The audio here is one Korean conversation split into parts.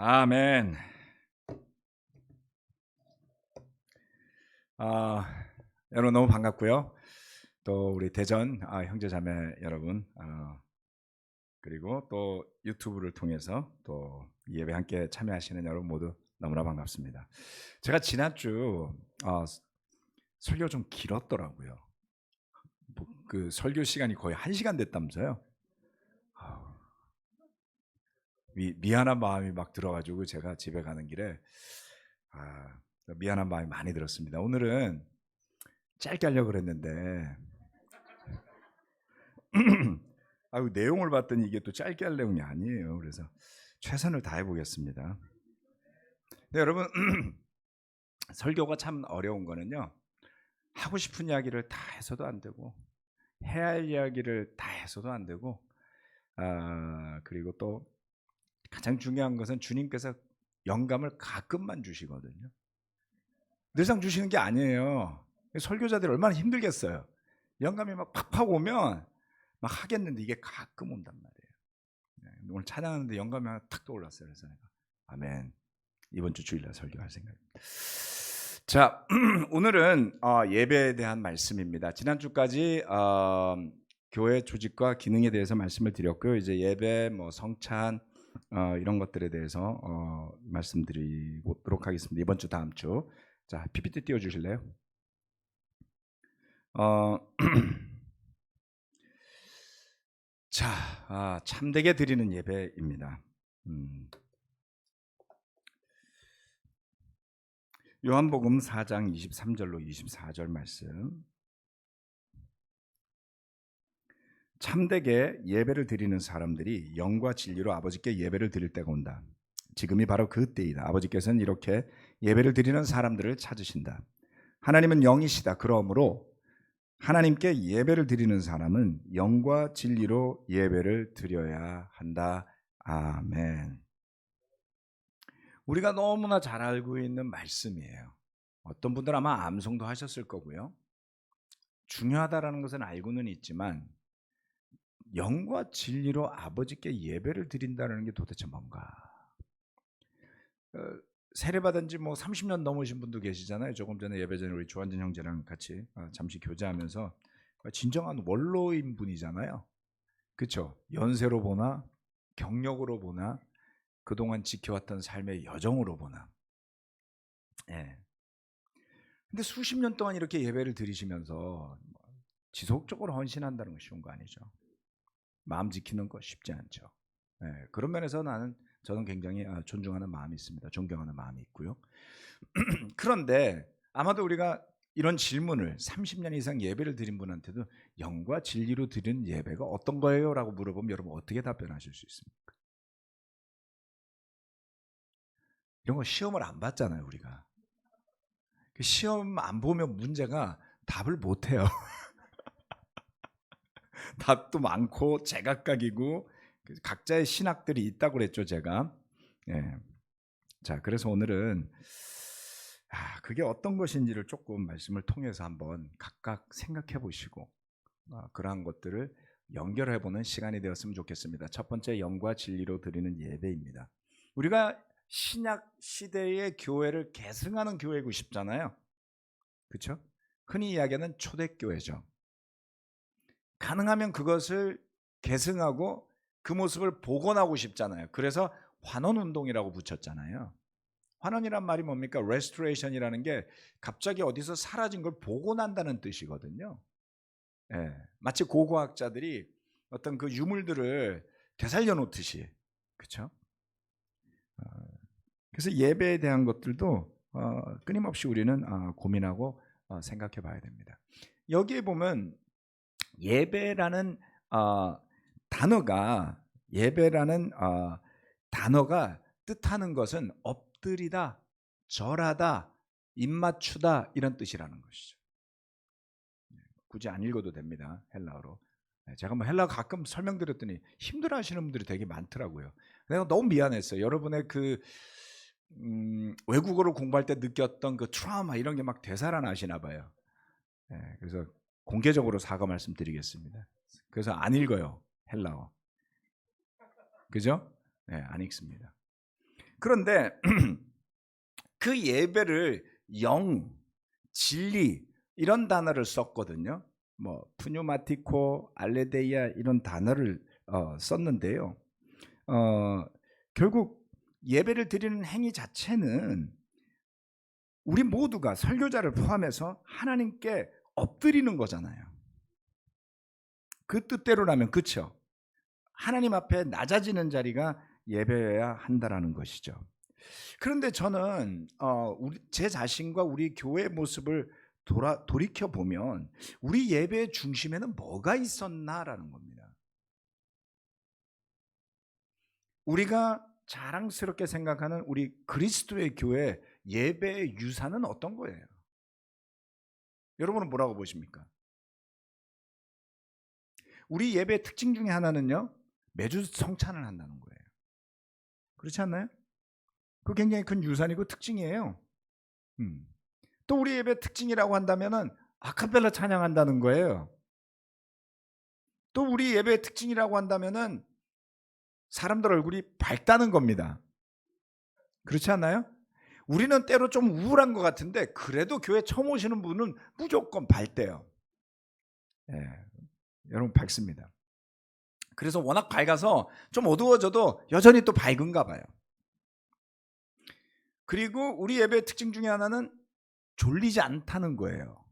아멘. 여러분 너무 반갑고요. 또 우리 대전 형제자매 여러분, 그리고 또 유튜브를 통해서 또 예배 함께 참여하시는 여러분 모두 너무나 반갑습니다. 제가 지난주 설교 좀 길었더라고요. 그 설교 시간이 거의 1시간 됐다면서요. 미안한 마음이 막 들어가지고 제가 집에 가는 길에 미안한 마음이 많이 들었습니다. 오늘은 짧게 하려고 그랬는데 내용을 봤더니 이게 또 짧게 할 내용이 아니에요. 그래서 최선을 다해 보겠습니다. 네, 여러분 설교가 참 어려운 거는요, 하고 싶은 이야기를 다 해서도 안 되고 해야 할 이야기를 다 해서도 안 되고, 그리고 또 가장 중요한 것은 주님께서 영감을 가끔만 주시거든요. 늘상 주시는 게 아니에요. 설교자들이 얼마나 힘들겠어요. 영감이 막 팍팍 오면 막 하겠는데 이게 가끔 온단 말이에요. 오늘 찬양하는데 영감이 하나 탁 떠올랐어요. 그래서 내가 아멘, 이번 주 주일날 설교할 생각입니다. 자, 오늘은 예배에 대한 말씀입니다. 지난주까지 교회 조직과 기능에 대해서 말씀을 드렸고요. 이제 예배, 성찬 이런 것들에 대해서 말씀드리도록 하겠습니다. 이번 주 다음 주. 자, PPT 띄워주실래요? 자, 참되게 드리는 예배입니다. 요한복음 4장 23절로 24절 말씀. 참되게 예배를 드리는 사람들이 영과 진리로 아버지께 예배를 드릴 때가 온다. 지금이 바로 그 때이다. 아버지께서는 이렇게 예배를 드리는 사람들을 찾으신다. 하나님은 영이시다. 그러므로 하나님께 예배를 드리는 사람은 영과 진리로 예배를 드려야 한다. 아멘. 우리가 너무나 잘 알고 있는 말씀이에요. 어떤 분들 아마 암송도 하셨을 거고요. 중요하다라는 것은 알고는 있지만 영과 진리로 아버지께 예배를 드린다는 게 도대체 뭔가? 세례받은 지 30년 넘으신 분도 계시잖아요. 조금 전에 예배 전에 우리 조한진 형제랑 같이 잠시 교제하면서 진정한 원로인 분이잖아요. 그렇죠? 연세로 보나 경력으로 보나 그동안 지켜왔던 삶의 여정으로 보나. 예. 근데 수십 년 동안 이렇게 예배를 드리시면서 지속적으로 헌신한다는 건 쉬운 거 아니죠. 마음 지키는 거 쉽지 않죠. 예. 그런 면에서 저는 굉장히 존중하는 마음이 있습니다. 존경하는 마음이 있고요. 그런데 아마도 우리가 이런 질문을 30년 이상 예배를 드린 분한테도 영과 진리로 드리는 예배가 어떤 거예요? 라고 물어보면 여러분 어떻게 답변하실 수 있습니까? 이런 거 시험을 안 봤잖아요, 우리가. 시험 안 보면 문제가 답을 못 해요. 답도 많고 제각각이고 각자의 신학들이 있다고 그랬죠, 제가. 예. 자, 그래서 오늘은 그게 어떤 것인지를 조금 말씀을 통해서 한번 각각 생각해 보시고 그러한 것들을 연결해 보는 시간이 되었으면 좋겠습니다. 첫 번째, 영과 진리로 드리는 예배입니다. 우리가 신약 시대의 교회를 계승하는 교회고 싶잖아요. 그렇죠? 흔히 이야기하는 초대교회죠. 가능하면 그것을 계승하고 그 모습을 복원하고 싶잖아요. 그래서 환원운동이라고 붙였잖아요. 환원이란 말이 뭡니까? restoration이라는 게 갑자기 어디서 사라진 걸 복원한다는 뜻이거든요. 예, 마치 고고학자들이 어떤 그 유물들을 되살려 놓듯이, 그렇죠? 그래서 예배에 대한 것들도 끊임없이 우리는 고민하고 생각해 봐야 됩니다. 여기에 보면 예배라는 단어가 뜻하는 것은 엎드리다, 절하다, 입맞추다 이런 뜻이라는 것이죠. 굳이 안 읽어도 됩니다. 헬라어로. 제가 헬라어 가끔 설명드렸더니 힘들어하시는 분들이 되게 많더라고요. 내가 너무 미안했어요. 여러분의 그 외국어를 공부할 때 느꼈던 그 트라우마 이런 게 막 되살아나시나 봐요. 그래서 공개적으로 사과 말씀드리겠습니다. 그래서 안 읽어요, 헬라어. 그죠? 안 읽습니다. 그런데 그 예배를 영, 진리 이런 단어를 썼거든요. 뭐 푸뉴마티코, 알레데이아 이런 단어를 썼는데요. 결국 예배를 드리는 행위 자체는 우리 모두가 설교자를 포함해서 하나님께 엎드리는 거잖아요. 그 뜻대로라면 그렇죠. 하나님 앞에 낮아지는 자리가 예배여야 한다라는 것이죠. 그런데 저는 제 자신과 우리 교회의 모습을 돌이켜 보면 우리 예배의 중심에는 뭐가 있었나라는 겁니다. 우리가 자랑스럽게 생각하는 우리 그리스도의 교회 예배의 유산은 어떤 거예요? 여러분은 뭐라고 보십니까? 우리 예배의 특징 중에 하나는요, 매주 성찬을 한다는 거예요. 그렇지 않나요? 그 굉장히 큰 유산이고 특징이에요. 또 우리 예배 특징이라고 한다면은 아카펠라 찬양한다는 거예요. 또 우리 예배의 특징이라고 한다면은 사람들 얼굴이 밝다는 겁니다. 그렇지 않나요? 우리는 때로 좀 우울한 것 같은데 그래도 교회 처음 오시는 분은 무조건 밝대요. 예, 여러분 밝습니다. 그래서 워낙 밝아서 좀 어두워져도 여전히 또 밝은가 봐요. 그리고 우리 예배의 특징 중에 하나는 졸리지 않다는 거예요.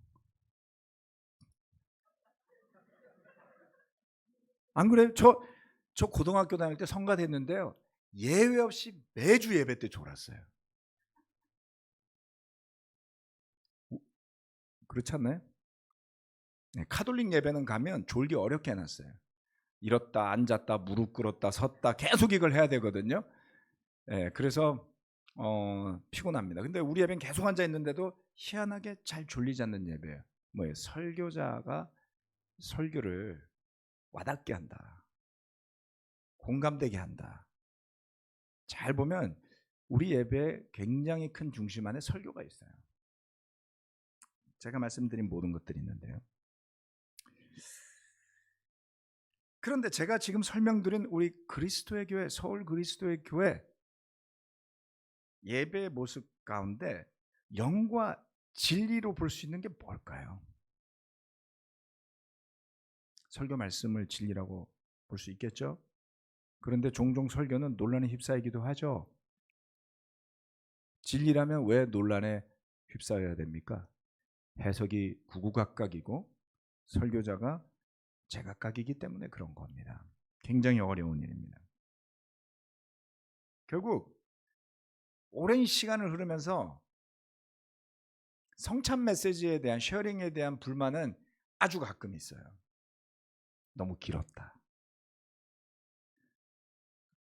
안 그래요? 저 고등학교 다닐 때 성가됐는데요, 예외 없이 매주 예배 때 졸았어요. 그렇지 않나요? 네, 카톨릭 예배는 가면 졸기 어렵게 해놨어요. 일었다 앉았다 무릎 꿇었다 섰다 계속 이걸 해야 되거든요. 네, 그래서 피곤합니다. 근데 우리 예배는 계속 앉아 있는데도 희한하게 잘 졸리지 않는 예배예요. 뭐예요? 설교자가 설교를 와닿게 한다, 공감되게 한다. 잘 보면 우리 예배에 굉장히 큰 중심 안에 설교가 있어요. 제가 말씀드린 모든 것들이 있는데요. 그런데 제가 지금 설명드린 우리 그리스도의 교회, 서울 그리스도의 교회 예배의 모습 가운데 영과 진리로 볼 수 있는 게 뭘까요? 설교 말씀을 진리라고 볼 수 있겠죠? 그런데 종종 설교는 논란에 휩싸이기도 하죠. 진리라면 왜 논란에 휩싸여야 됩니까? 해석이 구구각각이고 설교자가 제각각이기 때문에 그런 겁니다. 굉장히 어려운 일입니다. 결국 오랜 시간을 흐르면서 성찬 메시지에 대한 쉐어링에 대한 불만은 아주 가끔 있어요. 너무 길었다.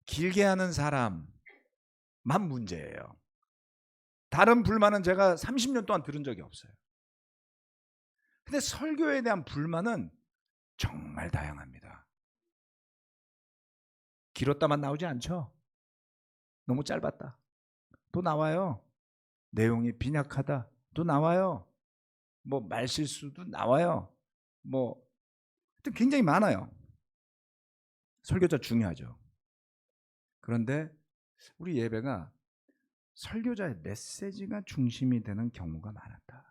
길게 하는 사람만 문제예요. 다른 불만은 제가 30년 동안 들은 적이 없어요. 근데 설교에 대한 불만은 정말 다양합니다. 길었다만 나오지 않죠. 너무 짧았다. 또 나와요. 내용이 빈약하다. 또 나와요. 뭐 말실수도 나와요. 뭐 굉장히 많아요. 설교자 중요하죠. 그런데 우리 예배가 설교자의 메시지가 중심이 되는 경우가 많았다.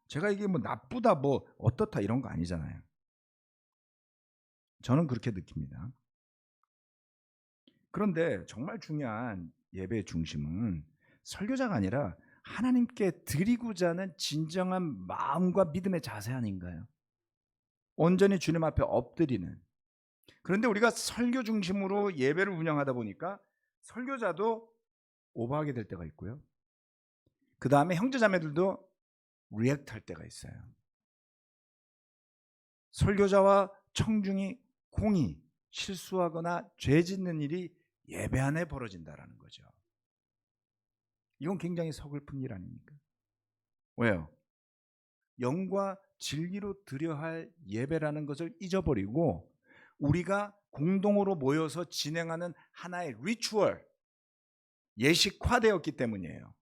제가 이게 뭐 나쁘다 뭐 어떻다 이런 거 아니잖아요. 저는 그렇게 느낍니다. 그런데 정말 중요한 예배의 중심은 설교자가 아니라 하나님께 드리고자 하는 진정한 마음과 믿음의 자세 아닌가요? 온전히 주님 앞에 엎드리는. 그런데 우리가 설교 중심으로 예배를 운영하다 보니까 설교자도 오버하게 될 때가 있고요. 그 다음에 형제자매들도 리액트 할 때가 있어요. 설교자와 청중이 공히 실수하거나 죄 짓는 일이 예배 안에 벌어진다라는 거죠. 이건 굉장히 서글픈 일 아닙니까? 왜요? 영과 진리로 드려야 할 예배라는 것을 잊어버리고 우리가 공동으로 모여서 진행하는 하나의 리추얼, 예식화되었기 때문이에요.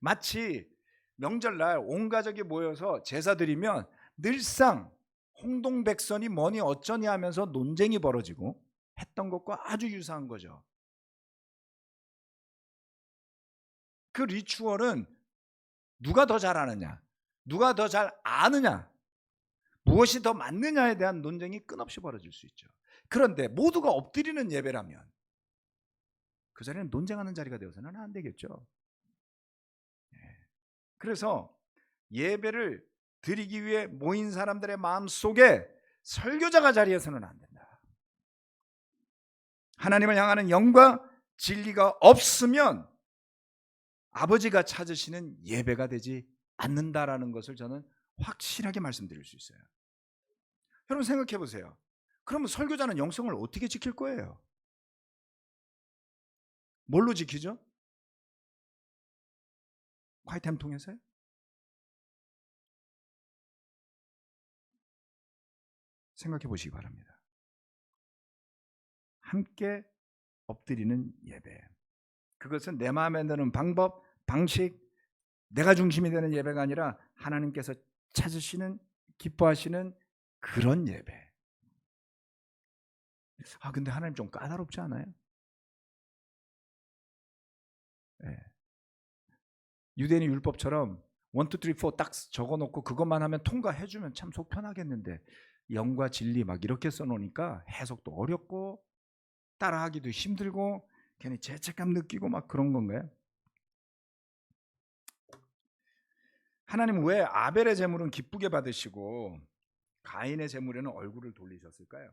마치 명절날 온 가족이 모여서 제사 드리면 늘상 홍동백선이 뭐니 어쩌니 하면서 논쟁이 벌어지고 했던 것과 아주 유사한 거죠. 그 리추얼은 누가 더 잘하느냐, 누가 더 잘 아느냐, 무엇이 더 맞느냐에 대한 논쟁이 끝없이 벌어질 수 있죠. 그런데 모두가 엎드리는 예배라면 그 자리는 논쟁하는 자리가 되어서는 안 되겠죠. 그래서 예배를 드리기 위해 모인 사람들의 마음 속에 설교자가 자리해서는 안 된다. 하나님을 향하는 영과 진리가 없으면 아버지가 찾으시는 예배가 되지 않는다라는 것을 저는 확실하게 말씀드릴 수 있어요. 여러분 생각해 보세요. 그러면 설교자는 영성을 어떻게 지킬 거예요? 뭘로 지키죠? 콰이타임 통해서요? 생각해 보시기 바랍니다. 함께 엎드리는 예배. 그것은 내 마음에 드는 방법, 방식, 내가 중심이 되는 예배가 아니라 하나님께서 찾으시는, 기뻐하시는 그런 예배. 근데 하나님 좀 까다롭지 않아요? 네. 유대인의 율법처럼 1, 2, 3, 4 딱 적어놓고 그것만 하면 통과해주면 참 속 편하겠는데 영과 진리 막 이렇게 써놓으니까 해석도 어렵고 따라하기도 힘들고 괜히 죄책감 느끼고 막 그런 건가요? 하나님 왜 아벨의 제물은 기쁘게 받으시고 가인의 제물에는 얼굴을 돌리셨을까요?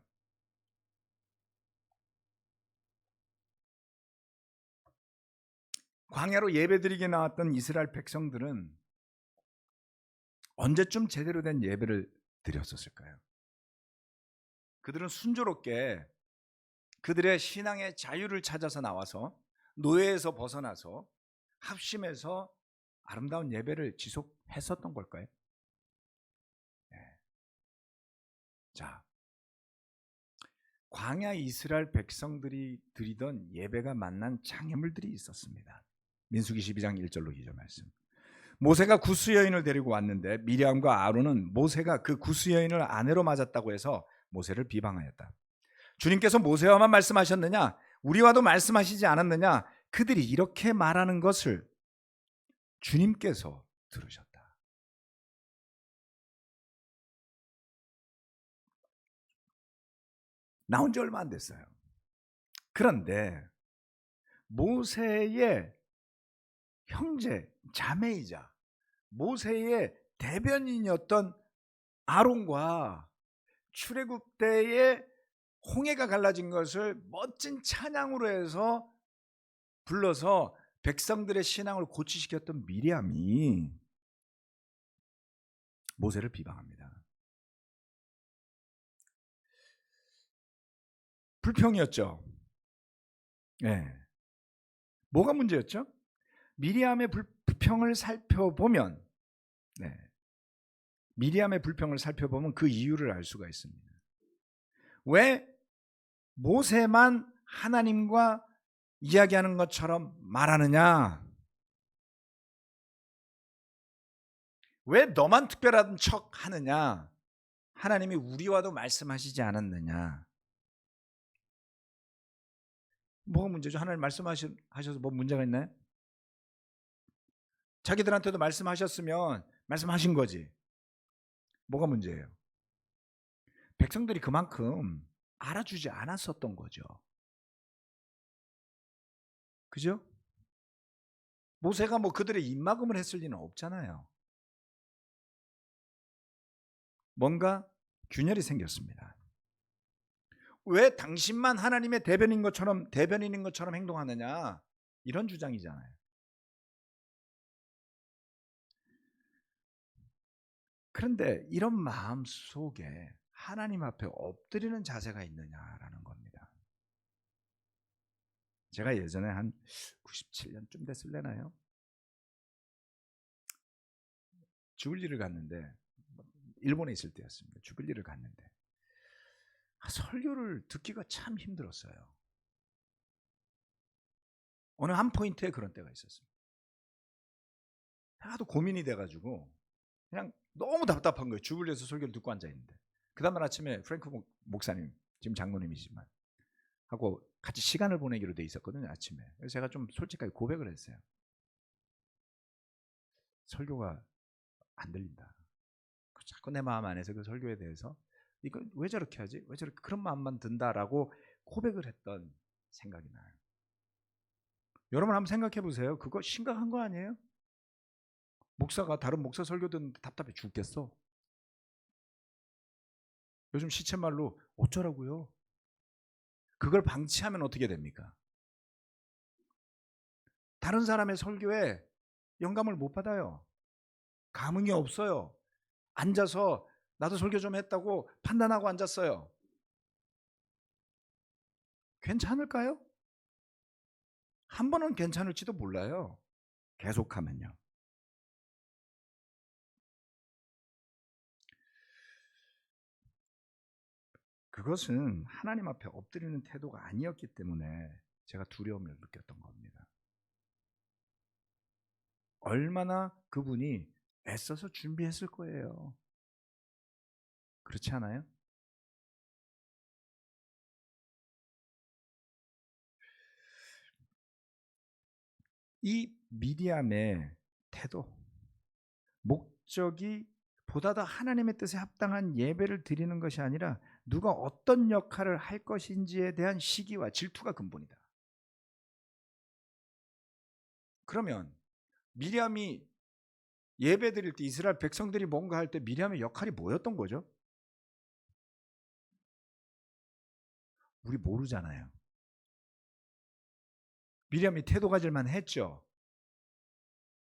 광야로 예배드리게 나왔던 이스라엘 백성들은 언제쯤 제대로 된 예배를 드렸었을까요? 그들은 순조롭게 그들의 신앙의 자유를 찾아서 나와서 노예에서 벗어나서 합심해서 아름다운 예배를 지속했었던 걸까요? 네. 자, 광야 이스라엘 백성들이 드리던 예배가 만난 장애물들이 있었습니다. 민수기 12장 1절로 2절 말씀. 모세가 구스 여인을 데리고 왔는데 미리암과 아론은 모세가 그 구스 여인을 아내로 맞았다고 해서 모세를 비방하였다. 주님께서 모세와만 말씀하셨느냐? 우리와도 말씀하시지 않았느냐? 그들이 이렇게 말하는 것을 주님께서 들으셨다. 나온 지 얼마 안 됐어요. 그런데 모세의 형제, 자매이자 모세의 대변인이었던 아론과 출애굽 때에 홍해가 갈라진 것을 멋진 찬양으로 해서 불러서 백성들의 신앙을 고취시켰던 미리암이 모세를 비방합니다. 불평이었죠. 네. 뭐가 문제였죠? 미리암의 불평을 살펴보면, 네. 미리암의 불평을 살펴보면 그 이유를 알 수가 있습니다. 왜 모세만 하나님과 이야기하는 것처럼 말하느냐? 왜 너만 특별한 척 하느냐? 하나님이 우리와도 말씀하시지 않았느냐? 뭐가 문제죠? 하나님 말씀하셔서 뭐 문제가 있나요? 자기들한테도 말씀하셨으면 말씀하신 거지. 뭐가 문제예요? 백성들이 그만큼 알아주지 않았었던 거죠. 그죠? 모세가 뭐 그들의 입막음을 했을 리는 없잖아요. 뭔가 균열이 생겼습니다. 왜 당신만 하나님의 대변인인 것처럼 행동하느냐? 이런 주장이잖아요. 그런데 이런 마음 속에 하나님 앞에 엎드리는 자세가 있느냐라는 겁니다. 제가 예전에 한 97년쯤 됐을래나요? 주빌리를 갔는데, 일본에 있을 때였습니다. 주빌리를 갔는데 설교를 듣기가 참 힘들었어요. 어느 한 포인트에 그런 때가 있었습니다. 하도 고민이 돼가지고 그냥 너무 답답한 거예요. 주빌리에서 설교를 듣고 앉아있는데 그 다음날 아침에 프랭크 목사님, 지금 장로님이지만 하고 같이 시간을 보내기로 돼 있었거든요. 아침에. 그래서 제가 좀 솔직하게 고백을 했어요. 설교가 안 들린다. 자꾸 내 마음 안에서 그 설교에 대해서 이거 왜 저렇게 하지? 왜 저렇게 그런 마음만 든다라고 고백을 했던 생각이 나요. 여러분 한번 생각해 보세요. 그거 심각한 거 아니에요? 목사가 다른 목사 설교 듣는데 답답해 죽겠어. 요즘 시쳇말로 어쩌라고요? 그걸 방치하면 어떻게 됩니까? 다른 사람의 설교에 영감을 못 받아요. 감흥이 없어요. 앉아서 나도 설교 좀 했다고 판단하고 앉았어요. 괜찮을까요? 한 번은 괜찮을지도 몰라요. 계속하면요. 그것은 하나님 앞에 엎드리는 태도가 아니었기 때문에 제가 두려움을 느꼈던 겁니다. 얼마나 그분이 애써서 준비했을 거예요. 그렇지 않아요? 이 미디암의 태도, 목적이 보다 더 하나님의 뜻에 합당한 예배를 드리는 것이 아니라 누가 어떤 역할을 할 것인지에 대한 시기와 질투가 근본이다. 그러면 미리암이 예배 드릴 때 이스라엘 백성들이 뭔가 할 때 미리암의 역할이 뭐였던 거죠? 우리 모르잖아요. 미리암이 태도 가질만 했죠.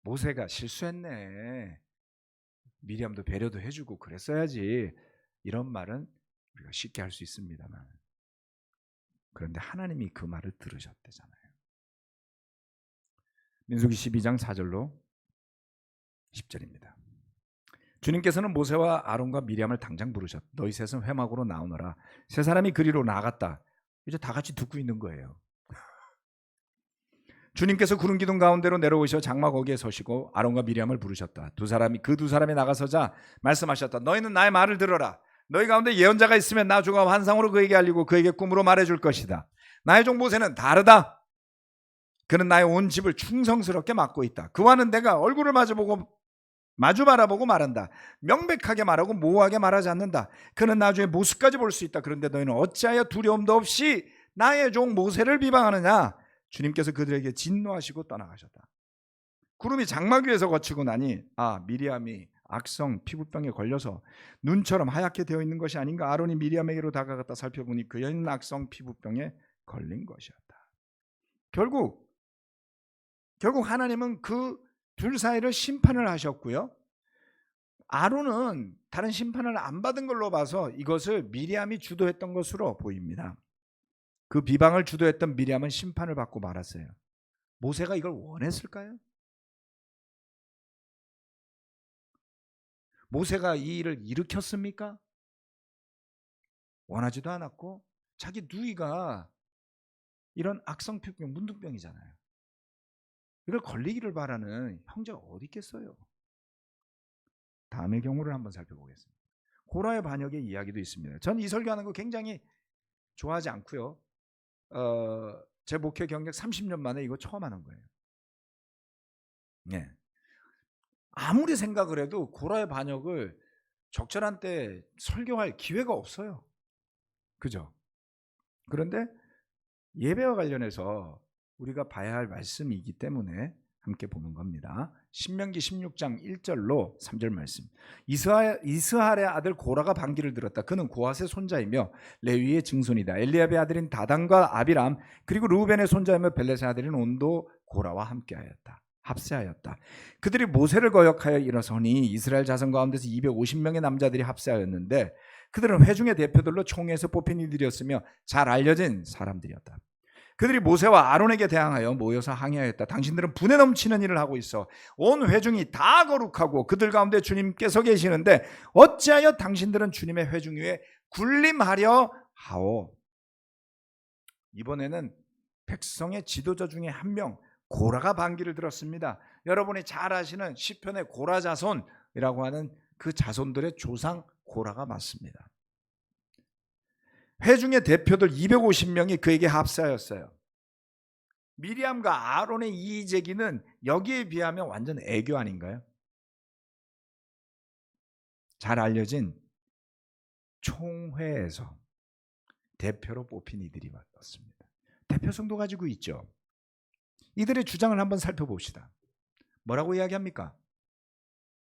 모세가 실수했네. 미리암도 배려도 해주고 그랬어야지. 이런 말은 우리가 쉽게 할 수 있습니다만, 그런데 하나님이 그 말을 들으셨대잖아요. 민수기 12장 4절로 10절입니다. 주님께서는 모세와 아론과 미리암을 당장 부르셨다. 너희 셋은 회막으로 나오너라. 세 사람이 그리로 나갔다. 이제 다 같이 듣고 있는 거예요. 주님께서 구름 기둥 가운데로 내려오셔 장막 거기에 서시고 아론과 미리암을 부르셨다. 그 두 사람이 나가서자 말씀하셨다. 너희는 나의 말을 들어라. 너희 가운데 예언자가 있으면 나 주가 환상으로 그에게 알리고 그에게 꿈으로 말해줄 것이다. 나의 종 모세는 다르다. 그는 나의 온 집을 충성스럽게 맡고 있다. 그와는 내가 얼굴을 마주 바라보고 말한다. 명백하게 말하고 모호하게 말하지 않는다. 그는 나중에 모습까지 볼 수 있다. 그런데 너희는 어찌하여 두려움도 없이 나의 종 모세를 비방하느냐. 주님께서 그들에게 진노하시고 떠나가셨다. 구름이 장막 위에서 거치고 나니 미리암이 악성 피부병에 걸려서 눈처럼 하얗게 되어 있는 것이 아닌가. 아론이 미리암에게로 다가갔다 살펴보니 그 여인은 악성 피부병에 걸린 것이었다. 결국 하나님은 그 둘 사이를 심판을 하셨고요. 아론은 다른 심판을 안 받은 걸로 봐서 이것을 미리암이 주도했던 것으로 보입니다. 그 비방을 주도했던 미리암은 심판을 받고 말았어요. 모세가 이걸 원했을까요? 모세가 이 일을 일으켰습니까? 원하지도 않았고 자기 누이가 이런 악성 피부병, 문둥병이잖아요. 이걸 걸리기를 바라는 형제가 어디 있겠어요? 다음의 경우를 한번 살펴보겠습니다. 고라의 반역의 이야기도 있습니다. 전 이 설교하는 거 굉장히 좋아하지 않고요. 제 목회 경력 30년 만에 이거 처음 하는 거예요. 네. 아무리 생각을 해도 고라의 반역을 적절한 때 설교할 기회가 없어요. 그죠? 그런데 예배와 관련해서 우리가 봐야 할 말씀이기 때문에 함께 보는 겁니다. 신명기 16장 1절로 3절 말씀. 이스할의 아들 고라가 반기를 들었다. 그는 고핫의 손자이며 레위의 증손이다. 엘리압의 아들인 다단과 아비람 그리고 르우벤의 손자이며 벨렛의 아들인 온도 고라와 합세하였다. 그들이 모세를 거역하여 일어서니 이스라엘 자손 가운데서 250명의 남자들이 합세하였는데 그들은 회중의 대표들로 총회에서 뽑힌 이들이었으며 잘 알려진 사람들이었다. 그들이 모세와 아론에게 대항하여 모여서 항의하였다. 당신들은 분에 넘치는 일을 하고 있어 온 회중이 다 거룩하고 그들 가운데 주님께서 계시는데 어찌하여 당신들은 주님의 회중 위에 군림하려 하오. 이번에는 백성의 지도자 중에 한 명 고라가 반기를 들었습니다. 여러분이 잘 아시는 시편의 고라 자손이라고 하는 그 자손들의 조상 고라가 맞습니다. 회중의 대표들 250명이 그에게 합세하였어요. 미리암과 아론의 이의제기는 여기에 비하면 완전 애교 아닌가요? 잘 알려진 총회에서 대표로 뽑힌 이들이 왔습니다. 대표 성도 가지고 있죠. 이들의 주장을 한번 살펴봅시다. 뭐라고 이야기합니까?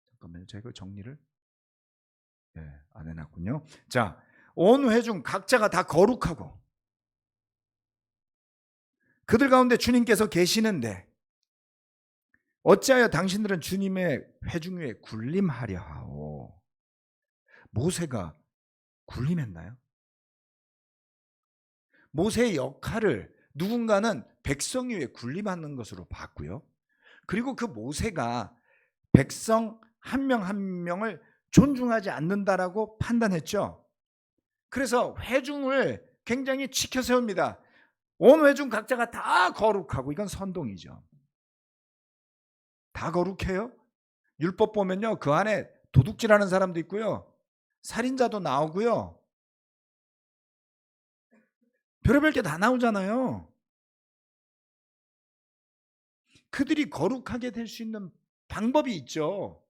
잠깐만요. 제가 정리를 안 해놨군요. 자, 온 회중 각자가 다 거룩하고 그들 가운데 주님께서 계시는데 어찌하여 당신들은 주님의 회중 위에 군림하려 하오? 모세가 군림했나요? 모세의 역할을 누군가는 백성 위에 군림하는 것으로 봤고요. 그리고 그 모세가 백성 한 명 한 명을 존중하지 않는다라고 판단했죠. 그래서 회중을 굉장히 지켜 세웁니다. 온 회중 각자가 다 거룩하고, 이건 선동이죠. 다 거룩해요? 율법 보면요, 그 안에 도둑질하는 사람도 있고요, 살인자도 나오고요, 별의별 게 다 나오잖아요. 그들이 거룩하게 될 수 있는 방법이 있죠.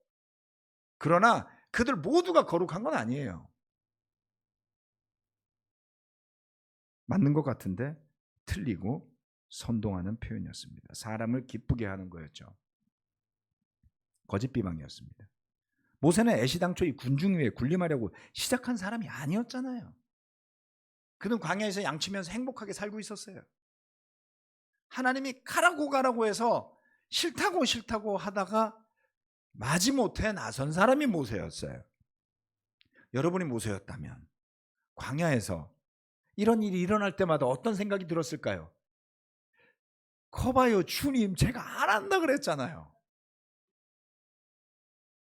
그러나 그들 모두가 거룩한 건 아니에요. 맞는 것 같은데 틀리고 선동하는 표현이었습니다. 사람을 기쁘게 하는 거였죠. 거짓 비방이었습니다. 모세는 애시당초 이 군중 위에 군림하려고 시작한 사람이 아니었잖아요. 그는 광야에서 양치면서 행복하게 살고 있었어요. 하나님이 가라고 해서 싫다고 하다가 마지못해 나선 사람이 모세였어요. 여러분이 모세였다면 광야에서 이런 일이 일어날 때마다 어떤 생각이 들었을까요? 거봐요, 주님, 제가 안 한다 그랬잖아요.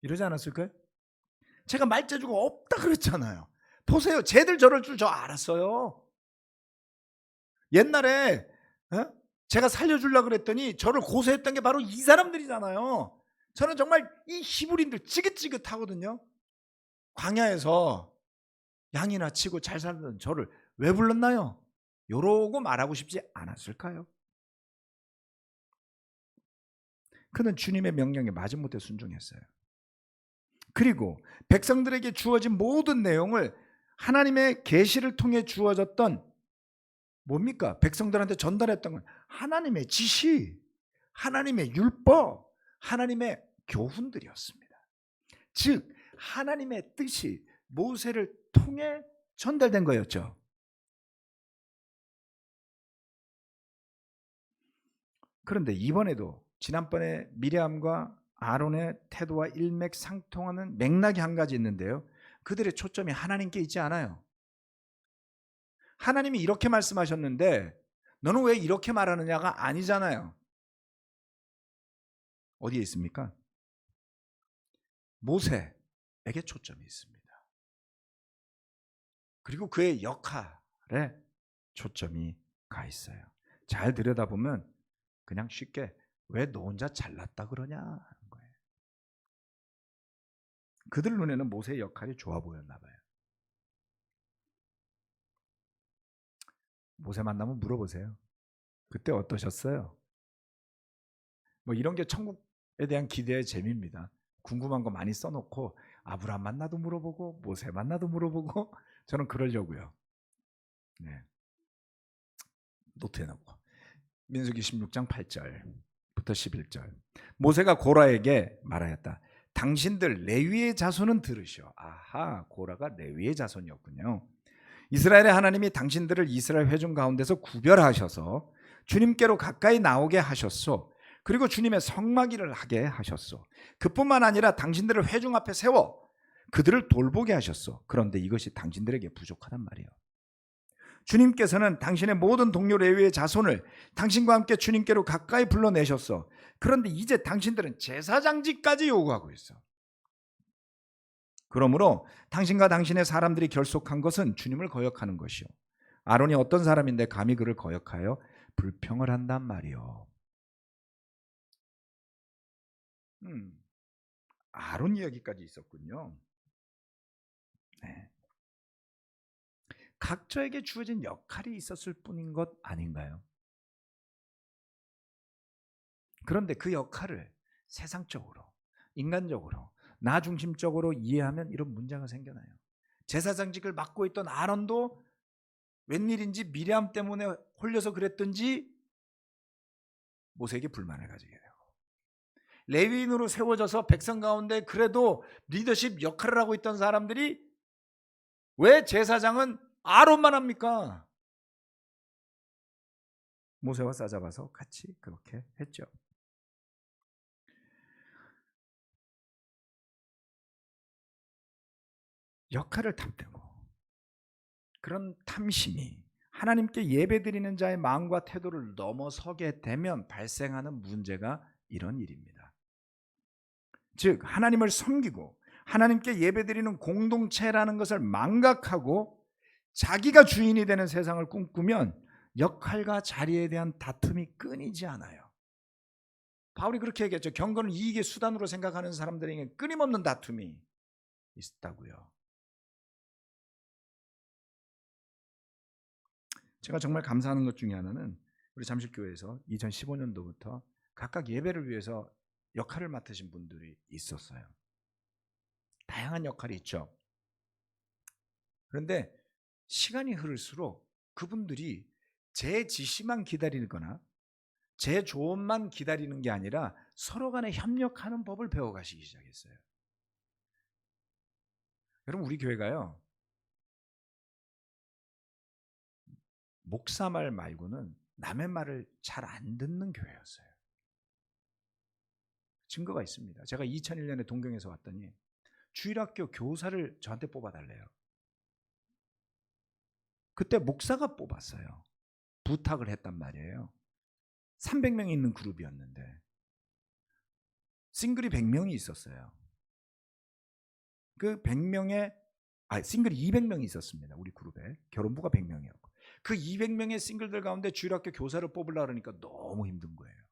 이러지 않았을까요? 제가 말재주가 없다 그랬잖아요. 보세요, 쟤들 저럴 줄 저 알았어요. 옛날에 제가 살려주려고 그랬더니 저를 고소했던 게 바로 이 사람들이잖아요. 저는 정말 이 히브리인들 지긋지긋하거든요. 광야에서 양이나 치고 잘 살던 저를 왜 불렀나요? 요러고 말하고 싶지 않았을까요? 그는 주님의 명령에 마지못해 순종했어요. 그리고 백성들에게 주어진 모든 내용을 하나님의 계시를 통해 주어졌던 뭡니까? 백성들한테 전달했던 건 하나님의 지시, 하나님의 율법, 하나님의 교훈들이었습니다. 즉 하나님의 뜻이 모세를 통해 전달된 거였죠. 그런데 이번에도 지난번에 미리암과 아론의 태도와 일맥상통하는 맥락이 한 가지 있는데요, 그들의 초점이 하나님께 있지 않아요. 하나님이 이렇게 말씀하셨는데 너는 왜 이렇게 말하느냐가 아니잖아요. 어디에 있습니까? 모세에게 초점이 있습니다. 그리고 그의 역할에 초점이 가 있어요. 잘 들여다보면 그냥 쉽게 왜 너 혼자 잘났다 그러냐 하는 거예요. 그들 눈에는 모세의 역할이 좋아 보였나 봐요. 모세 만나면 물어보세요. 그때 어떠셨어요? 뭐 이런 게 천국에 대한 기대의 재미입니다. 궁금한 거 많이 써놓고 아브라함 만나도 물어보고 모세 만나도 물어보고 저는 그러려고요. 네. 노트해놓고 민수기 16장 8절부터 11절. 모세가 고라에게 말하였다. 당신들 레위의 자손은 들으시오. 아하, 고라가 레위의 자손이었군요. 이스라엘의 하나님이 당신들을 이스라엘 회중 가운데서 구별하셔서 주님께로 가까이 나오게 하셨소. 그리고 주님의 성막일을 하게 하셨소. 그뿐만 아니라 당신들을 회중 앞에 세워 그들을 돌보게 하셨소. 그런데 이것이 당신들에게 부족하단 말이에요. 주님께서는 당신의 모든 동료 레위의 자손을 당신과 함께 주님께로 가까이 불러내셨어. 그런데 이제 당신들은 제사장직까지 요구하고 있어. 그러므로 당신과 당신의 사람들이 결속한 것은 주님을 거역하는 것이요, 아론이 어떤 사람인데 감히 그를 거역하여 불평을 한단 말이요. 아론 이야기까지 있었군요. 네. 각자에게 주어진 역할이 있었을 뿐인 것 아닌가요? 그런데 그 역할을 세상적으로, 인간적으로 나 중심적으로 이해하면 이런 문제가 생겨나요. 제사장직을 맡고 있던 아론도 웬일인지 미리암 때문에 홀려서 그랬든지 모세에게 불만을 가지게 되고, 레위인으로 세워져서 백성 가운데 그래도 리더십 역할을 하고 있던 사람들이 왜 제사장은 아론만 합니까? 모세와 싸잡아서 같이 그렇게 했죠. 역할을 탐내고 그런 탐심이 하나님께 예배드리는 자의 마음과 태도를 넘어서게 되면 발생하는 문제가 이런 일입니다. 즉 하나님을 섬기고 하나님께 예배드리는 공동체라는 것을 망각하고 자기가 주인이 되는 세상을 꿈꾸면 역할과 자리에 대한 다툼이 끊이지 않아요. 바울이 그렇게 얘기했죠. 경건은 이익의 수단으로 생각하는 사람들에게 끊임없는 다툼이 있다고요. 제가 정말 감사하는 것 중에 하나는 우리 잠실교회에서 2015년도부터 각각 예배를 위해서 역할을 맡으신 분들이 있었어요. 다양한 역할이 있죠. 그런데 시간이 흐를수록 그분들이 제 지시만 기다리거나 제 조언만 기다리는 게 아니라 서로 간에 협력하는 법을 배워가시기 시작했어요. 여러분, 우리 교회가요, 목사 말 말고는 남의 말을 잘 안 듣는 교회였어요. 증거가 있습니다. 제가 2001년에 동경에서 왔더니 주일학교 교사를 저한테 뽑아달래요. 그때 목사가 뽑았어요. 부탁을 했단 말이에요. 300명이 있는 그룹이었는데 싱글이 100명이 있었어요. 그 100명에 싱글이 200명이 있었습니다. 우리 그룹에 결혼부가 100명이었고 그 200명의 싱글들 가운데 주일학교 교사를 뽑으려고 그러니까 너무 힘든 거예요.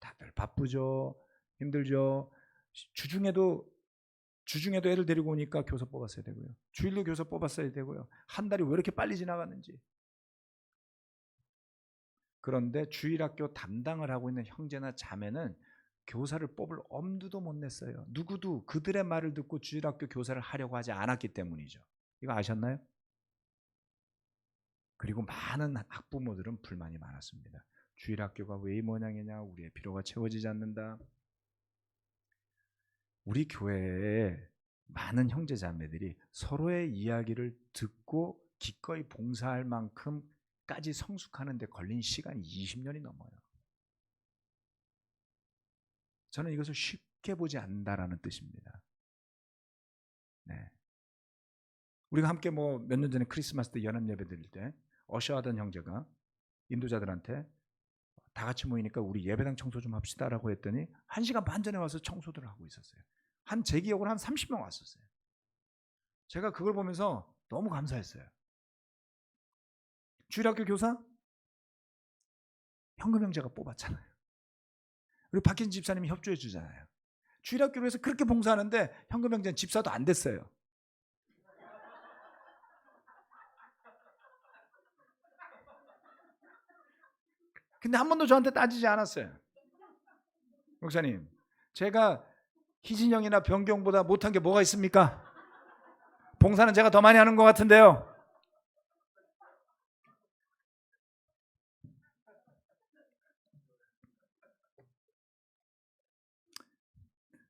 다들 바쁘죠. 힘들죠. 주중에도 애들 데리고 오니까 교사 뽑았어야 되고요. 주일로 교사 뽑았어야 되고요. 한 달이 왜 이렇게 빨리 지나갔는지. 그런데 주일학교 담당을 하고 있는 형제나 자매는 교사를 뽑을 엄두도 못 냈어요. 누구도 그들의 말을 듣고 주일학교 교사를 하려고 하지 않았기 때문이죠. 이거 아셨나요? 그리고 많은 학부모들은 불만이 많았습니다. 주일학교가 왜 이 모양이냐, 우리의 필요가 채워지지 않는다. 우리 교회에 많은 형제 자매들이 서로의 이야기를 듣고 기꺼이 봉사할 만큼까지 성숙하는 데 걸린 시간이 20년이 넘어요. 저는 이것을 쉽게 보지 않는다라는 뜻입니다. 네. 우리가 함께 몇 년 전에 크리스마스 때 연합 예배 드릴 때 어셔하던 형제가 인도자들한테 다 같이 모이니까 우리 예배당 청소 좀 합시다라고 했더니 1시간 반 전에 와서 청소들을 하고 있었어요. 제 기억으로 한 30명 왔었어요. 제가 그걸 보면서 너무 감사했어요. 주일학교 교사 현금 형제가 뽑았잖아요. 그리고 박힌 집사님이 협조해 주잖아요. 주일학교로 해서 그렇게 봉사하는데 현금 형제는 집사도 안 됐어요. 근데 한 번도 저한테 따지지 않았어요. 목사님, 제가 희진형이나 변경보다 못한 게 뭐가 있습니까? 봉사는 제가 더 많이 하는 것 같은데요.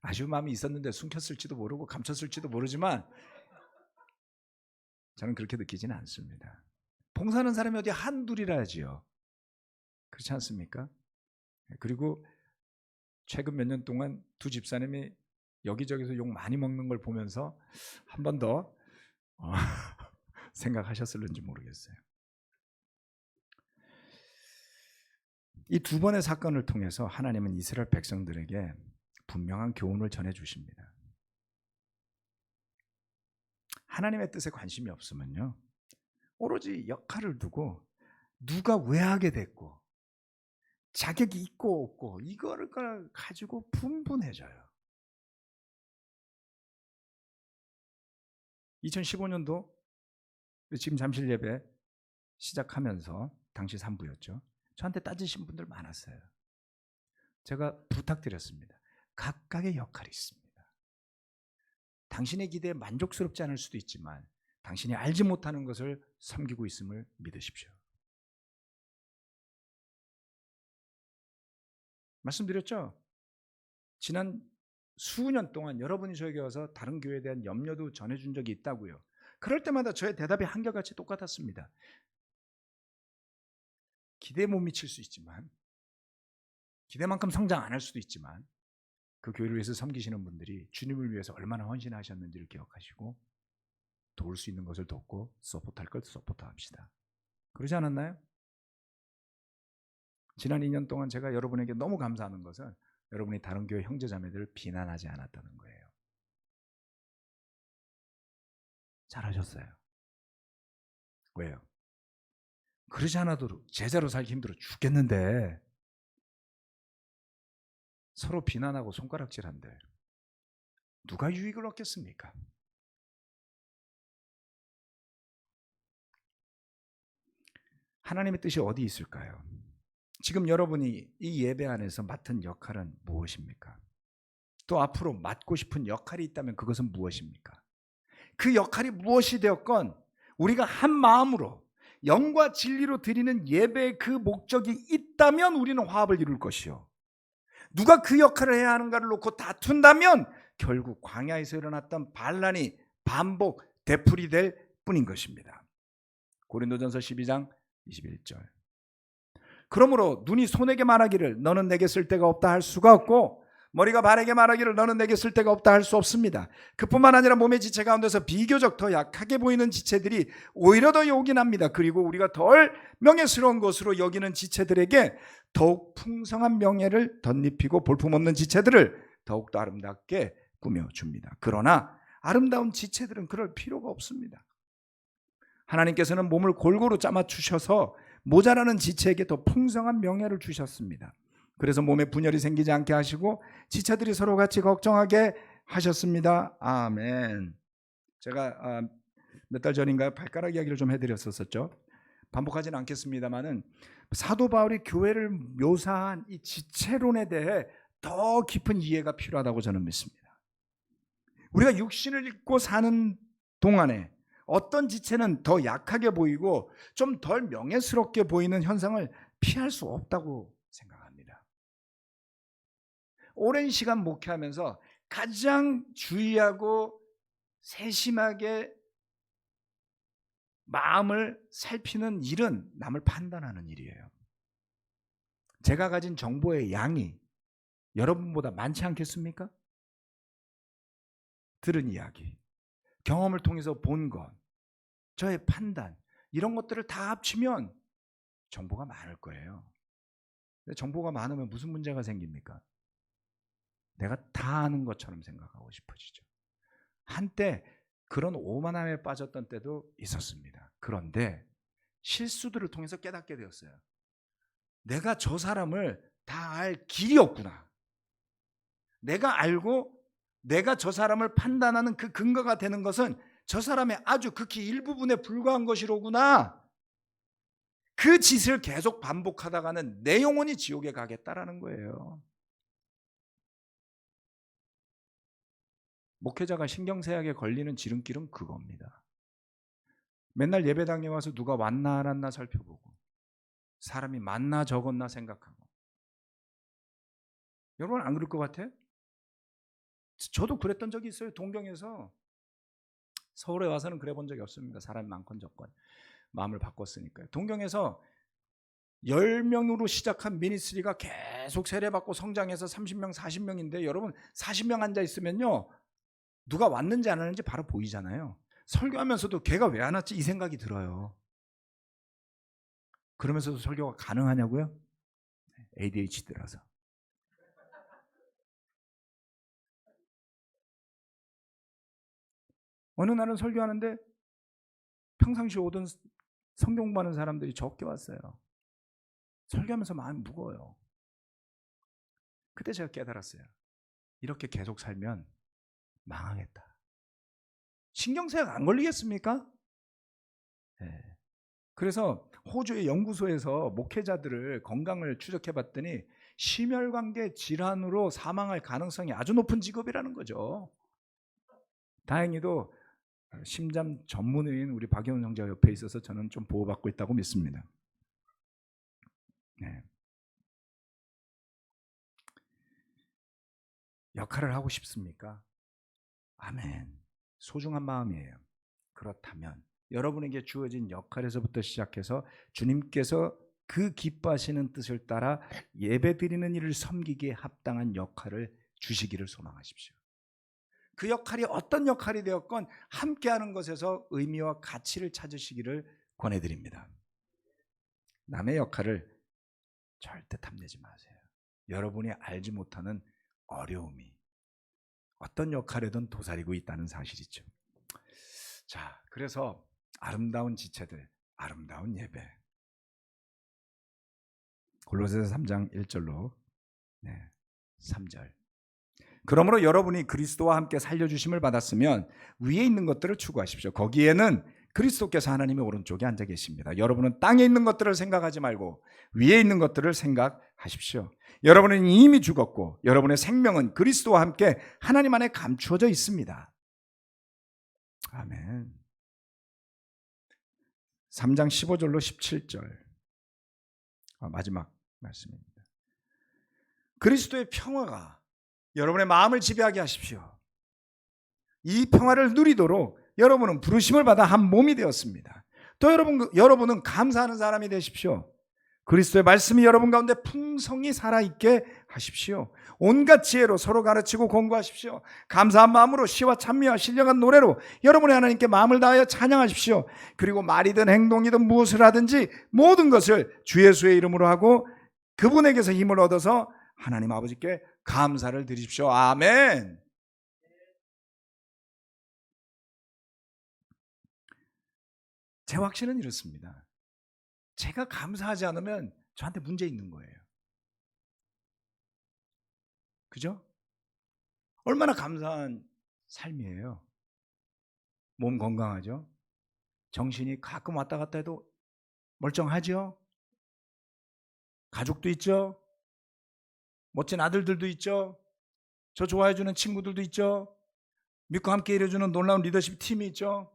아쉬운 마음이 있었는데 숨겼을지도 모르고 감췄을지도 모르지만 저는 그렇게 느끼지는 않습니다. 봉사하는 사람이 어디 한둘이라지요. 그렇지 않습니까? 그리고 최근 몇 년 동안 두 집사님이 여기저기서 욕 많이 먹는 걸 보면서 한 번 더 생각하셨을는지 모르겠어요. 이 두 번의 사건을 통해서 하나님은 이스라엘 백성들에게 분명한 교훈을 전해주십니다. 하나님의 뜻에 관심이 없으면요, 오로지 역할을 두고 누가 왜 하게 됐고 자격이 있고 없고 이거를 가지고 분분해져요. 2015년도 지금 잠실 예배 시작하면서 당시 3부였죠. 저한테 따지신 분들 많았어요. 제가 부탁드렸습니다. 각각의 역할이 있습니다. 당신의 기대에 만족스럽지 않을 수도 있지만 당신이 알지 못하는 것을 섬기고 있음을 믿으십시오. 말씀드렸죠? 지난 수년 동안 여러분이 저에게 와서 다른 교회에 대한 염려도 전해준 적이 있다고요. 그럴 때마다 저의 대답이 한결같이 똑같았습니다. 기대에 못 미칠 수 있지만, 기대만큼 성장 안 할 수도 있지만 그 교회를 위해서 섬기시는 분들이 주님을 위해서 얼마나 헌신하셨는지를 기억하시고 도울 수 있는 것을 돕고 서포트할 걸 서포트합시다. 그러지 않았나요? 지난 2년 동안 제가 여러분에게 너무 감사하는 것은 여러분이 다른 교회 형제자매들을 비난하지 않았다는 거예요. 잘하셨어요. 왜요? 그러지 않아도 제자로 살기 힘들어 죽겠는데 서로 비난하고 손가락질한데 누가 유익을 얻겠습니까? 하나님의 뜻이 어디 있을까요? 지금 여러분이 이 예배 안에서 맡은 역할은 무엇입니까? 또 앞으로 맡고 싶은 역할이 있다면 그것은 무엇입니까? 그 역할이 무엇이 되었건 우리가 한 마음으로 영과 진리로 드리는 예배의 그 목적이 있다면 우리는 화합을 이룰 것이요, 누가 그 역할을 해야 하는가를 놓고 다툰다면 결국 광야에서 일어났던 반란이 반복 되풀이 될 뿐인 것입니다. 고린도전서 12장 21절. 그러므로 눈이 손에게 말하기를 너는 내게 쓸데가 없다 할 수가 없고 머리가 발에게 말하기를 너는 내게 쓸데가 없다 할 수 없습니다. 그뿐만 아니라 몸의 지체 가운데서 비교적 더 약하게 보이는 지체들이 오히려 더 요긴합니다. 그리고 우리가 덜 명예스러운 것으로 여기는 지체들에게 더욱 풍성한 명예를 덧입히고 볼품없는 지체들을 더욱더 아름답게 꾸며줍니다. 그러나 아름다운 지체들은 그럴 필요가 없습니다. 하나님께서는 몸을 골고루 짜맞추셔서 모자라는 지체에게 더 풍성한 명예를 주셨습니다. 그래서 몸에 분열이 생기지 않게 하시고 지체들이 서로 같이 걱정하게 하셨습니다. 아멘. 제가 몇 달 전인가요? 발가락 이야기를 좀 해드렸었죠. 반복하지는 않겠습니다만은 사도 바울이 교회를 묘사한 이 지체론에 대해 더 깊은 이해가 필요하다고 저는 믿습니다. 우리가 육신을 입고 사는 동안에 어떤 지체는 더 약하게 보이고 좀 덜 명예스럽게 보이는 현상을 피할 수 없다고 생각합니다. 오랜 시간 목회하면서 가장 주의하고 세심하게 마음을 살피는 일은 남을 판단하는 일이에요. 제가 가진 정보의 양이 여러분보다 많지 않겠습니까? 들은 이야기, 경험을 통해서 본 것, 저의 판단, 이런 것들을 다 합치면 정보가 많을 거예요. 근데 정보가 많으면 무슨 문제가 생깁니까? 내가 다 아는 것처럼 생각하고 싶어지죠. 한때 그런 오만함에 빠졌던 때도 있었습니다. 그런데 실수들을 통해서 깨닫게 되었어요. 내가 저 사람을 다 알 길이 없구나. 내가 알고 내가 저 사람을 판단하는 그 근거가 되는 것은 저 사람의 아주 극히 일부분에 불과한 것이로구나. 그 짓을 계속 반복하다가는 내 영혼이 지옥에 가겠다라는 거예요. 목회자가 신경쇠약에 걸리는 지름길은 그겁니다. 맨날 예배당에 와서 누가 왔나 안 왔나 살펴보고 사람이 많나 적었나 생각하고. 여러분 안 그럴 것 같아요? 저도 그랬던 적이 있어요. 동경에서. 서울에 와서는 그래 본 적이 없습니다. 사람이 많건 적건 마음을 바꿨으니까요. 동경에서 10명으로 시작한 미니스트리가 계속 세례받고 성장해서 30명 40명인데 여러분 40명 앉아 있으면요 누가 왔는지 안 왔는지 바로 보이잖아요. 설교하면서도 걔가 왜 안 왔지 이 생각이 들어요. 그러면서도 설교가 가능하냐고요? ADHD라서. 어느 날은 설교하는데 평상시 오던 성경 공부하는 사람들이 적게 왔어요. 설교하면서 마음이 무거워요. 그때 제가 깨달았어요. 이렇게 계속 살면 망하겠다. 신경쇠약 안 걸리겠습니까? 네. 그래서 호주의 연구소에서 목회자들을 건강을 추적해 봤더니 심혈관계 질환으로 사망할 가능성이 아주 높은 직업이라는 거죠. 다행히도 심장 전문의인 우리 박영훈 형제가 옆에 있어서 저는 좀 보호받고 있다고 믿습니다. 네. 역할을 하고 싶습니까? 아멘. 소중한 마음이에요. 그렇다면 여러분에게 주어진 역할에서부터 시작해서 주님께서 그 기뻐하시는 뜻을 따라 예배드리는 일을 섬기기에 합당한 역할을 주시기를 소망하십시오. 그 역할이 어떤 역할이 되었건 함께하는 것에서 의미와 가치를 찾으시기를 권해드립니다. 남의 역할을 절대 탐내지 마세요. 여러분이 알지 못하는 어려움이 어떤 역할에든 도사리고 있다는 사실이죠. 자, 그래서 아름다운 지체들, 아름다운 예배. 골로새서 3장 1절로 3절. 그러므로 여러분이 그리스도와 함께 살려주심을 받았으면 위에 있는 것들을 추구하십시오. 거기에는 그리스도께서 하나님의 오른쪽에 앉아 계십니다. 여러분은 땅에 있는 것들을 생각하지 말고 위에 있는 것들을 생각하십시오. 여러분은 이미 죽었고 여러분의 생명은 그리스도와 함께 하나님 안에 감추어져 있습니다. 아멘. 3장 15절로 17절 마지막 말씀입니다. 그리스도의 평화가 여러분의 마음을 지배하게 하십시오. 이 평화를 누리도록 여러분은 부르심을 받아 한 몸이 되었습니다. 또 여러분은 감사하는 사람이 되십시오. 그리스도의 말씀이 여러분 가운데 풍성히 살아있게 하십시오. 온갖 지혜로 서로 가르치고 공부하십시오. 감사한 마음으로 시와 찬미와 신령한 노래로 여러분의 하나님께 마음을 다하여 찬양하십시오. 그리고 말이든 행동이든 무엇을 하든지 모든 것을 주 예수의 이름으로 하고 그분에게서 힘을 얻어서 하나님 아버지께 감사를 드리십시오. 아멘. 제 확신은 이렇습니다. 제가 감사하지 않으면 저한테 문제 있는 거예요. 그죠? 얼마나 감사한 삶이에요. 몸 건강하죠? 정신이 가끔 왔다 갔다 해도 멀쩡하죠? 가족도 있죠? 멋진 아들들도 있죠? 저 좋아해주는 친구들도 있죠? 믿고 함께 일해주는 놀라운 리더십 팀이 있죠?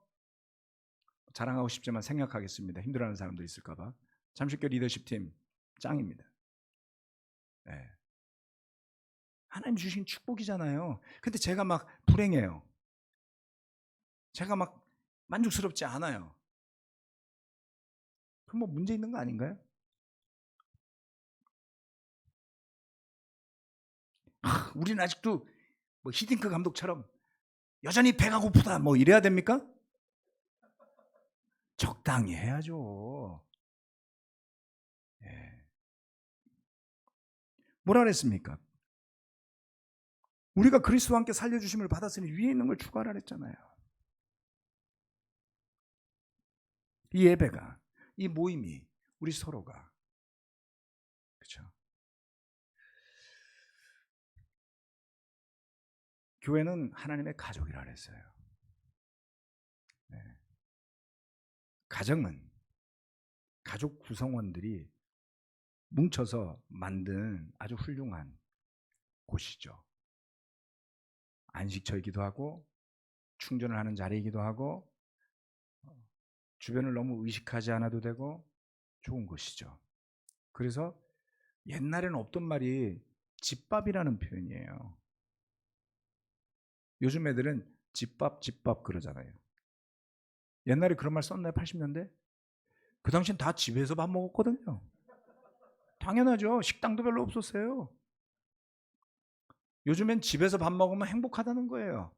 자랑하고 싶지만 생략하겠습니다. 힘들어하는 사람도 있을까 봐. 잠실교 리더십 팀 짱입니다. 네. 하나님 주신 축복이잖아요. 근데 제가 막 불행해요. 제가 막 만족스럽지 않아요. 그럼 뭐 문제 있는 거 아닌가요? 우리는 아직도 뭐 히딩크 감독처럼 여전히 배가 고프다 뭐 이래야 됩니까? 적당히 해야죠. 예. 뭐라 그랬습니까? 우리가 그리스도와 함께 살려주심을 받았으니 위에 있는 걸 추구하라 그랬잖아요. 이 예배가, 이 모임이 우리 서로가 그렇죠. 교회는 하나님의 가족이라 그랬어요. 네. 가정은 가족 구성원들이 뭉쳐서 만든 아주 훌륭한 곳이죠. 안식처이기도 하고 충전을 하는 자리이기도 하고 주변을 너무 의식하지 않아도 되고 좋은 곳이죠. 그래서 옛날에는 없던 말이 집밥이라는 표현이에요. 요즘 애들은 집밥 그러잖아요. 옛날에 그런 말 썼나요? 80년대? 그 당시엔 다 집에서 밥 먹었거든요. 당연하죠. 식당도 별로 없었어요. 요즘엔 집에서 밥 먹으면 행복하다는 거예요.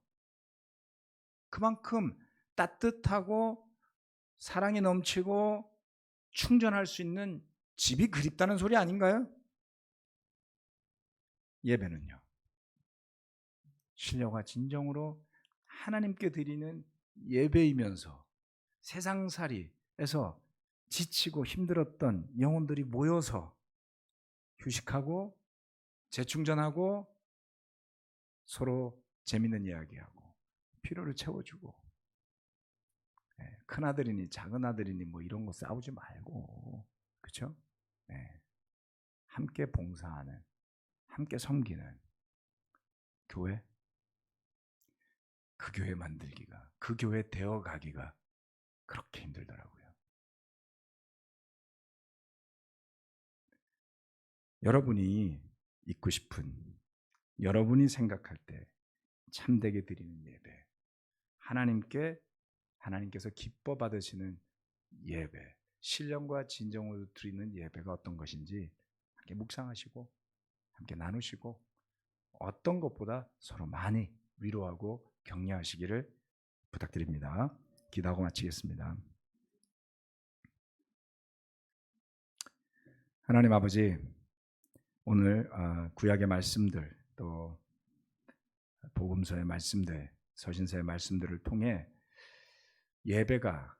그만큼 따뜻하고 사랑이 넘치고 충전할 수 있는 집이 그립다는 소리 아닌가요? 예배는요. 신령과 진정으로 하나님께 드리는 예배이면서 세상살이에서 지치고 힘들었던 영혼들이 모여서 휴식하고 재충전하고 서로 재밌는 이야기하고 필요를 채워주고 큰 아들이니 작은 아들이니 뭐 이런 거 싸우지 말고 그렇죠? 함께 봉사하는 함께 섬기는 교회, 그 교회 만들기가, 그 교회 되어가기가 그렇게 힘들더라고요. 여러분이 있고 싶은, 여러분이 생각할 때 참되게 드리는 예배, 하나님께서 기뻐 받으시는 예배, 신령과 진정으로 드리는 예배가 어떤 것인지 함께 묵상하시고 함께 나누시고 어떤 것보다 서로 많이 위로하고 격려하시기를 부탁드립니다. 기도하고 마치겠습니다. 하나님 아버지, 오늘 구약의 말씀들, 또 복음서의 말씀들, 서신서의 말씀들을 통해 예배가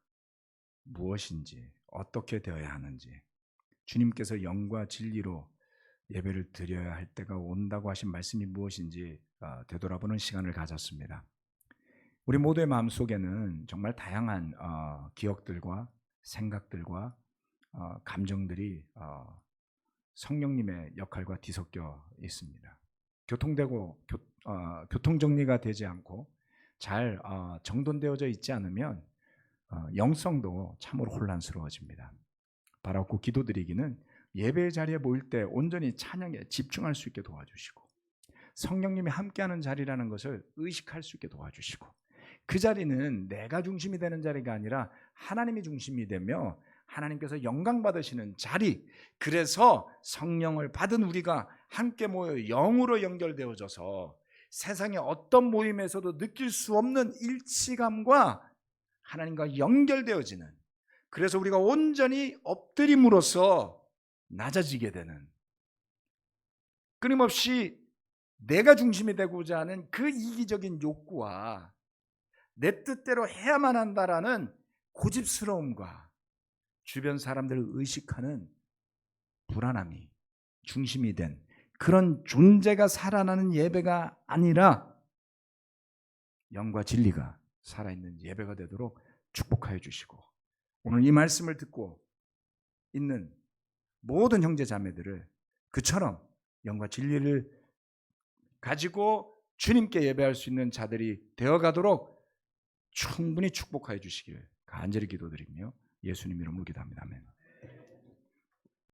무엇인지, 어떻게 되어야 하는지, 주님께서 영과 진리로 예배를 드려야 할 때가 온다고 하신 말씀이 무엇인지 되돌아보는 시간을 가졌습니다. 우리 모두의 마음속에는 정말 다양한 기억들과 생각들과 감정들이 성령님의 역할과 뒤섞여 있습니다. 교통 정리가 되지 않고 잘 정돈되어져 있지 않으면 영성도 참으로 혼란스러워집니다. 바라고 기도드리기는 예배의 자리에 모일 때 온전히 찬양에 집중할 수 있게 도와주시고, 성령님이 함께하는 자리라는 것을 의식할 수 있게 도와주시고, 그 자리는 내가 중심이 되는 자리가 아니라 하나님이 중심이 되며 하나님께서 영광 받으시는 자리, 그래서 성령을 받은 우리가 함께 모여 영으로 연결되어져서 세상의 어떤 모임에서도 느낄 수 없는 일치감과 하나님과 연결되어지는, 그래서 우리가 온전히 엎드림으로써 낮아지게 되는, 끊임없이 내가 중심이 되고자 하는 그 이기적인 욕구와 내 뜻대로 해야만 한다라는 고집스러움과 주변 사람들을 의식하는 불안함이 중심이 된 그런 존재가 살아나는 예배가 아니라 영과 진리가 살아있는 예배가 되도록 축복하여 주시고, 오늘 이 말씀을 듣고 있는 모든 형제 자매들을 그처럼 영과 진리를 가지고 주님께 예배할 수 있는 자들이 되어가도록 충분히 축복하여 주시길 간절히 기도드리며 예수님 이름으로 기도합니다. 아멘.